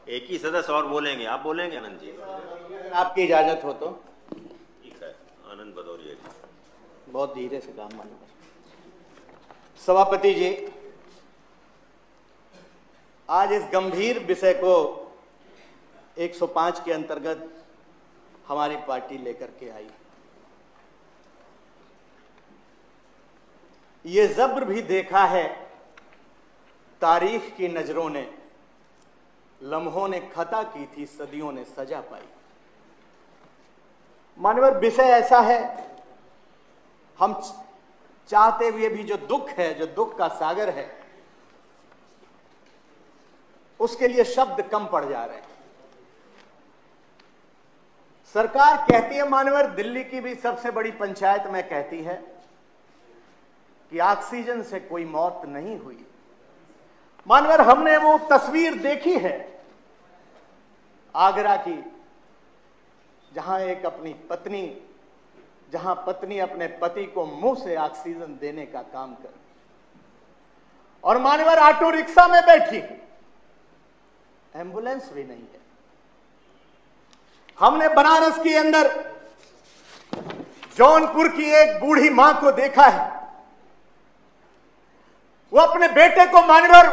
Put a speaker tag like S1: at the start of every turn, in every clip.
S1: एक ही सदस्य और बोलेंगे, आप बोलेंगे आनंद जी?
S2: आपकी इजाजत हो तो।
S1: ठीक है, आनंद भदौरिया जी।
S2: बहुत धीरे से काम मालूम। सभापति जी, आज इस गंभीर विषय को 105 के अंतर्गत हमारी पार्टी लेकर के आई। ये जब्र भी देखा है तारीख की नजरों ने, लम्हों ने खता की थी, सदियों ने सजा पाई। मानवर विषय ऐसा है, हम चाहते हुए भी जो दुख है, जो दुख का सागर है, उसके लिए शब्द कम पड़ जा रहे हैं। सरकार कहती है, मानवर दिल्ली की भी सबसे बड़ी पंचायत में कहती है कि ऑक्सीजन से कोई मौत नहीं हुई। मानवर हमने वो तस्वीर देखी है आगरा की, जहां एक अपनी पत्नी, जहां पत्नी अपने पति को मुंह से ऑक्सीजन देने का काम कर, और मानवर ऑटो रिक्शा में बैठी, एम्बुलेंस भी नहीं है। हमने बनारस के अंदर जौनपुर की एक बूढ़ी मां को देखा है, वो अपने बेटे को मानवर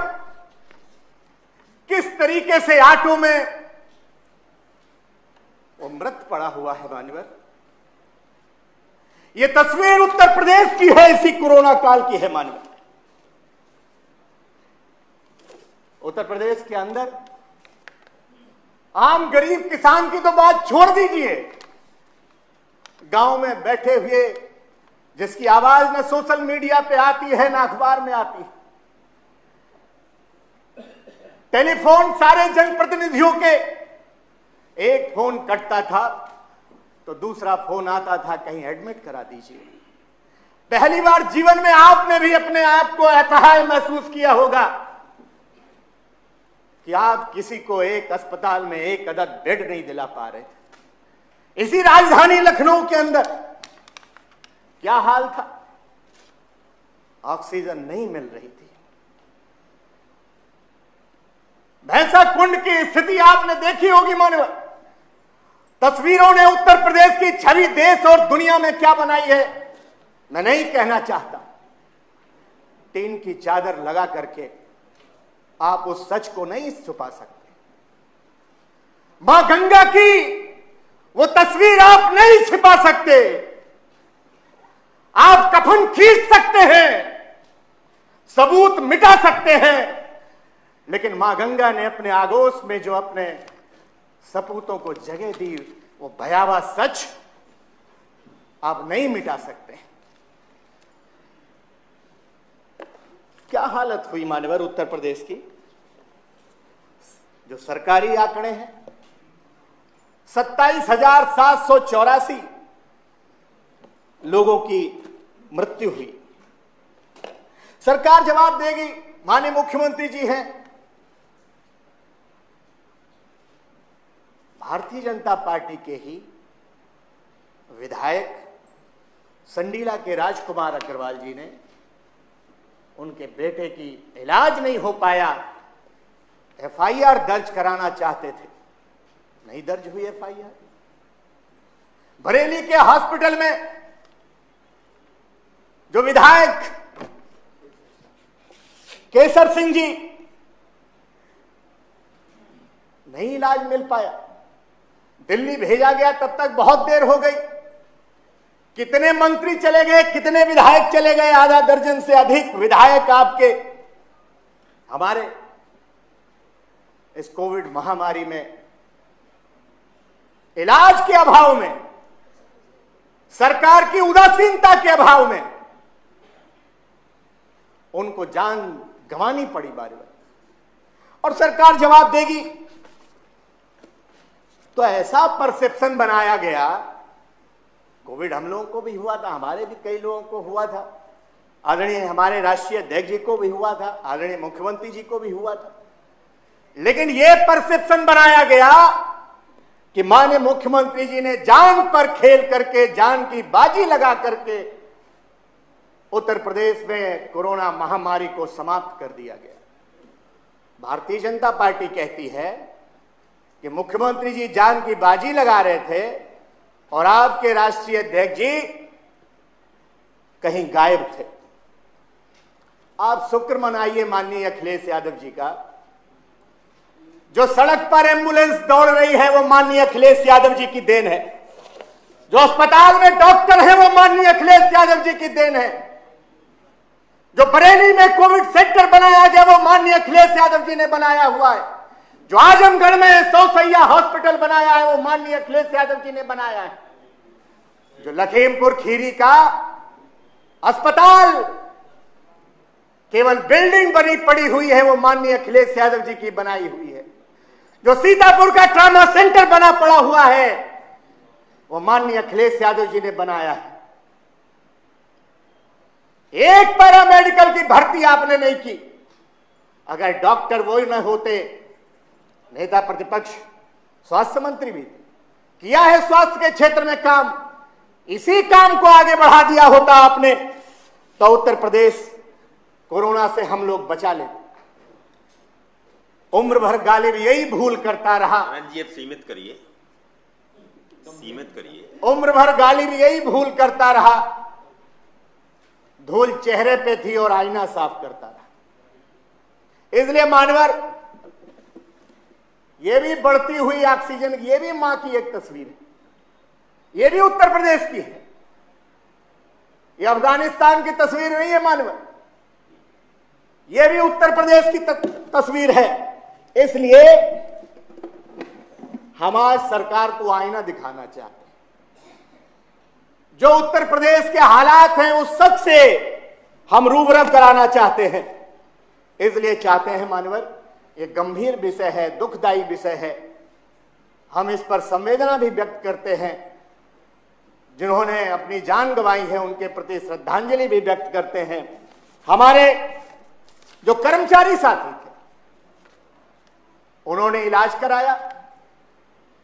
S2: किस तरीके से ऑटो में वो मृत पड़ा हुआ है। मानवर ये तस्वीर उत्तर प्रदेश की है, इसी कोरोना काल की है। मानवर उत्तर प्रदेश के अंदर आम गरीब किसान की तो बात छोड़ दीजिए, गांव में बैठे हुए जिसकी आवाज न सोशल मीडिया पे आती है, ना अखबार में आती है, टेलीफोन सारे जनप्रतिनिधियों के, एक फोन कटता था तो दूसरा फोन आता था, कहीं एडमिट करा दीजिए। पहली बार जीवन में आपने भी अपने आप को असहाय महसूस किया होगा कि आप किसी को एक अस्पताल में एक अदद बेड नहीं दिला पा रहे थे। इसी राजधानी लखनऊ के अंदर क्या हाल था, ऑक्सीजन नहीं मिल रही थी। भैंसा कुंड की स्थिति आपने देखी होगी। मानव तस्वीरों ने उत्तर प्रदेश की छवि देश और दुनिया में क्या बनाई है, मैं नहीं कहना चाहता। टीन की चादर लगा करके आप उस सच को नहीं छुपा सकते। मां गंगा की वो तस्वीर आप नहीं छिपा सकते। आप कफन खींच सकते हैं, सबूत मिटा सकते हैं, लेकिन मां गंगा ने अपने आगोश में जो अपने सपूतों को जगह दी, वो भयावह सच आप नहीं मिटा सकते। क्या हालत हुई मानवर उत्तर प्रदेश की। जो सरकारी आंकड़े हैं, 27,784 लोगों की मृत्यु हुई। सरकार जवाब देगी, माननीय मुख्यमंत्री जी हैं, भारतीय जनता पार्टी के ही विधायक संडीला के राजकुमार अग्रवाल जी ने उनके बेटे की इलाज नहीं हो पाया, एफआईआर दर्ज कराना चाहते थे, नहीं दर्ज हुई एफआईआर। बरेली के हॉस्पिटल में जो विधायक केसर सिंह जी, नहीं इलाज मिल पाया, दिल्ली भेजा गया, तब तक बहुत देर हो गई। कितने मंत्री चले गए, कितने विधायक चले गए, आधा दर्जन से अधिक विधायक आपके हमारे इस कोविड महामारी में इलाज के अभाव में, सरकार की उदासीनता के अभाव में उनको जान गंवानी पड़ी बार बार। और सरकार जवाब देगी तो ऐसा परसेप्शन बनाया गया, कोविड हम लोगों को भी हुआ था, हमारे भी कई लोगों को हुआ था, आदरणीय हमारे राष्ट्रीय अध्यक्ष जी को भी हुआ था, आदरणीय मुख्यमंत्री जी को भी हुआ था, लेकिन यह परसेप्शन बनाया गया कि माननीय मुख्यमंत्री जी ने जान पर खेल करके, जान की बाजी लगा करके उत्तर प्रदेश में कोरोना महामारी को समाप्त कर दिया गया। भारतीय जनता पार्टी कहती है कि मुख्यमंत्री जी जान की बाजी लगा रहे थे और आपके राष्ट्रीय अध्यक्ष जी कहीं गायब थे। आप शुक्र मनाइए माननीय अखिलेश यादव जी का, जो सड़क पर एम्बुलेंस दौड़ रही है वो माननीय अखिलेश यादव जी की देन है, जो अस्पताल में डॉक्टर है वो माननीय अखिलेश यादव जी की देन है, जो बरेली में कोविड सेंटर बनाया गया वो माननीय अखिलेश यादव जी ने बनाया हुआ है, जो आजमगढ़ में 100 सैया हॉस्पिटल बनाया है वो माननीय अखिलेश यादव जी ने बनाया है, जो लखीमपुर खीरी का अस्पताल केवल बिल्डिंग बनी पड़ी हुई है वो माननीय अखिलेश यादव जी की बनाई हुई है, जो सीतापुर का ट्रामा सेंटर बना पड़ा हुआ है वो माननीय अखिलेश यादव जी ने बनाया है। एक पैरामेडिकल की भर्ती आपने नहीं की। अगर डॉक्टर वो न होते, नेता प्रतिपक्ष स्वास्थ्य मंत्री भी किया है स्वास्थ्य के क्षेत्र में काम, इसी काम को आगे बढ़ा दिया होता आपने तो उत्तर प्रदेश कोरोना से हम लोग बचा लेते। उम्र भर गालिब यही भूल करता रहा।
S1: आनंद जी अब सीमित करिए, सीमित करिए।
S2: उम्र भर गालिब यही भूल करता रहा, धूल चेहरे पे थी और आईना साफ करता रहा। इसलिए मानवर, ये भी बढ़ती हुई ऑक्सीजन, ये भी मां की एक तस्वीर है, ये भी उत्तर प्रदेश की है, ये अफगानिस्तान की तस्वीर नहीं है मानवर, ये भी उत्तर प्रदेश की तस्वीर है। इसलिए हम आज सरकार को आईना दिखाना चाहते हैं। जो उत्तर प्रदेश के हालात हैं उस सच से हम रूबरू कराना चाहते हैं। इसलिए चाहते हैं मानवर, ये गंभीर विषय है, दुखदायी विषय है, हम इस पर संवेदना भी व्यक्त करते हैं। जिन्होंने अपनी जान गंवाई है उनके प्रति श्रद्धांजलि भी व्यक्त करते हैं। हमारे जो कर्मचारी साथी थे उन्होंने इलाज कराया,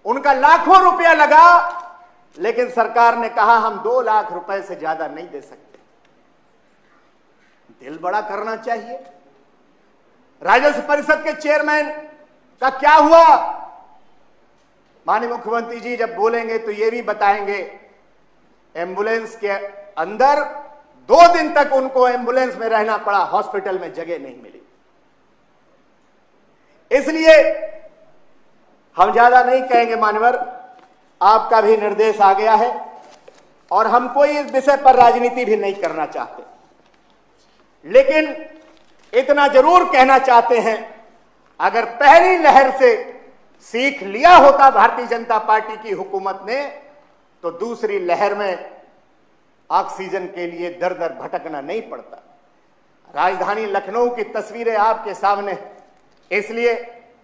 S2: उनका लाखों रुपया लगा, लेकिन सरकार ने कहा हम 2 लाख रुपए से ज्यादा नहीं दे सकते। दिल बड़ा करना चाहिए। राजस्व परिषद के चेयरमैन का क्या हुआ? माननीय मुख्यमंत्री जी जब बोलेंगे तो ये भी बताएंगे, एम्बुलेंस के अंदर 2 दिन तक उनको एम्बुलेंस में रहना पड़ा, हॉस्पिटल में जगह नहीं मिली। इसलिए हम ज्यादा नहीं कहेंगे मानवर, आपका भी निर्देश आ गया है और हम कोई इस विषय पर राजनीति भी नहीं करना चाहते, लेकिन इतना जरूर कहना चाहते हैं, अगर पहली लहर से सीख लिया होता भारतीय जनता पार्टी की हुकूमत ने तो दूसरी लहर में ऑक्सीजन के लिए दर दर भटकना नहीं पड़ता। राजधानी लखनऊ की तस्वीरें आपके सामने, इसलिए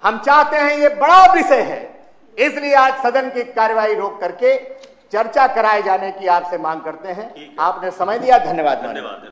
S2: हम चाहते हैं, ये बड़ा विषय है, इसलिए आज सदन की कार्यवाही रोक करके चर्चा कराए जाने की आपसे मांग करते हैं। आपने समय दिया, धन्यवाद।